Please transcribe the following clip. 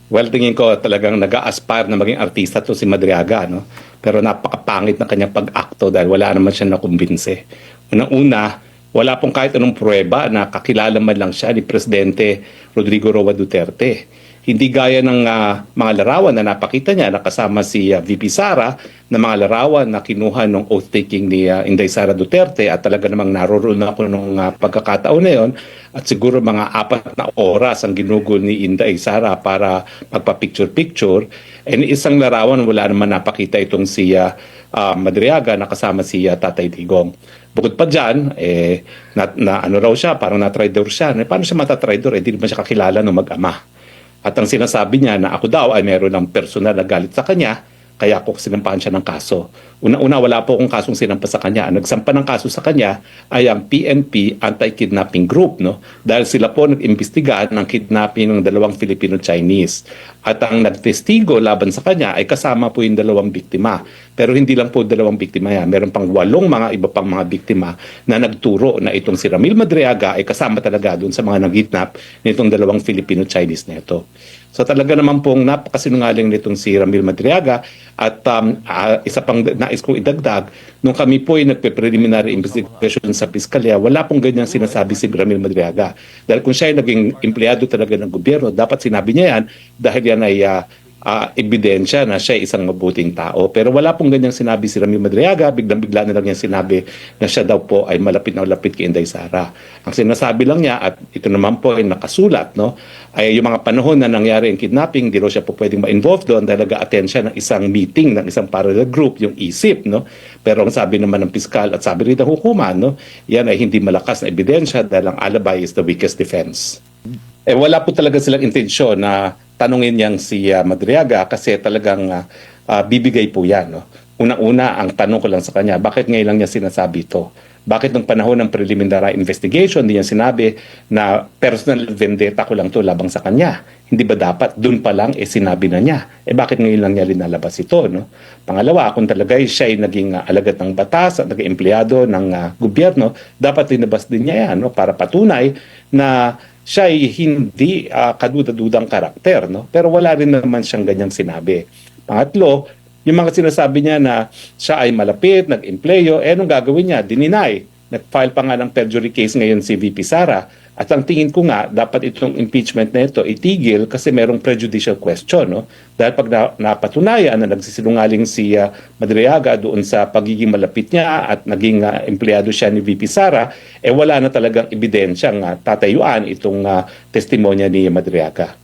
Well, tingin ko talagang nag-a-aspire na maging artista to si Madriaga, no? Pero napakapangit na kanyang pag-akto dahil wala naman siya nakumbinse. Unang-una, wala pong kahit anong pruweba na kakilala man lang siya ni Presidente Rodrigo Roa Duterte. Hindi gaya ng mga larawan na napakita niya na kasama si VP Sara na mga larawan na kinuha ng oath-taking ni Inday Sara Duterte at talaga namang naroon ako nung pagkakataon na yon at siguro mga 4 na oras ang ginugol ni Inday Sara para magpa-picture-picture. And isang larawan wala naman napakita itong si Madriaga na kasama si Tatay Digong. Bukod pa dyan, ano raw siya, parang na-traidor siya. Paano siya matatraidor? Hindi naman siya kakilala ng mag-ama. At ang sinasabi niya na ako daw ay meron ng personal na galit sa kanya, kaya ako sinampahan siya ng kaso. Una-una, wala po akong kasong sinampa sa kanya. Ang nagsampa ng kaso sa kanya ay ang PNP Anti-Kidnapping Group, no? Dahil sila po nag-imbestiga ng kidnapping ng 2 Filipino-Chinese. At ang nagtestigo laban sa kanya ay kasama po yung 2 biktima. Pero hindi lang po 2 biktima yan. Meron pang 8 mga iba pang mga biktima na nagturo na itong si Ramil Madriaga ay kasama talaga doon sa mga nag-kidnap nitong 2 Filipino-Chinese na ito. So talaga naman pong napakasinungaling nitong si Ramil Madriaga at isa pang nais kong idagdag, nung kami po ay nagpe-preliminary investigation sa Piskalya, wala pong ganyang sinasabi si Ramil Madriaga. Dahil kung siya ay naging empleyado talaga ng gobyerno, dapat sinabi niya yan dahil yan ay ebidensya na siya ay isang mabuting tao. Pero wala pong ganyang sinabi si Ramil Madriaga, biglang-bigla na lang niya sinabi na siya daw po ay malapit na malapit kay Inday Sara. Ang sinasabi lang niya, at ito naman po ay nakasulat, no, ay yung mga panahon na nangyari ang kidnapping, di raw siya po pwedeng ma-involve doon dahil nag-attend siya ng isang meeting ng isang parallel group, yung ISIP, no. Pero ang sabi naman ng piskal at sabi rin ng hukuman, no, yan ay hindi malakas na ebidensya dahil ang alibi is the weakest defense. Wala po talaga silang intensyon na tanungin niyang si Madriaga kasi talagang bibigay po yan. No? Una-una, ang tanong ko lang sa kanya, bakit ngayon lang niya sinasabi ito? Bakit nung panahon ng preliminary investigation, hindi niya sinabi na personal vendetta ko lang to labang sa kanya? Hindi ba dapat doon pa lang sinabi na niya? Bakit ngayon lang niya linalabas ito? No? Pangalawa, kung talaga siya ay naging alagad ng batas at naging empleyado ng gobyerno, dapat linabas din niya yan, no? Para patunay na siya ay hindi kaduda-dudang karakter, no? Pero wala rin naman siyang ganyang sinabi. Pangatlo, yung mga sinasabi niya na siya ay malapit, nag-empleyo, anong gagawin niya? Dininay. Nag-file pa nga ng perjury case ngayon si VP Sara. At ang tingin ko nga, dapat itong impeachment na ito itigil kasi merong prejudicial question. No? Dahil pag napatunayan na nagsisinungaling si Madriaga doon sa pagiging malapit niya at naging empleyado siya ni VP Sara, wala na talagang ebidensyang tatayuan itong testimonya ni Madriaga.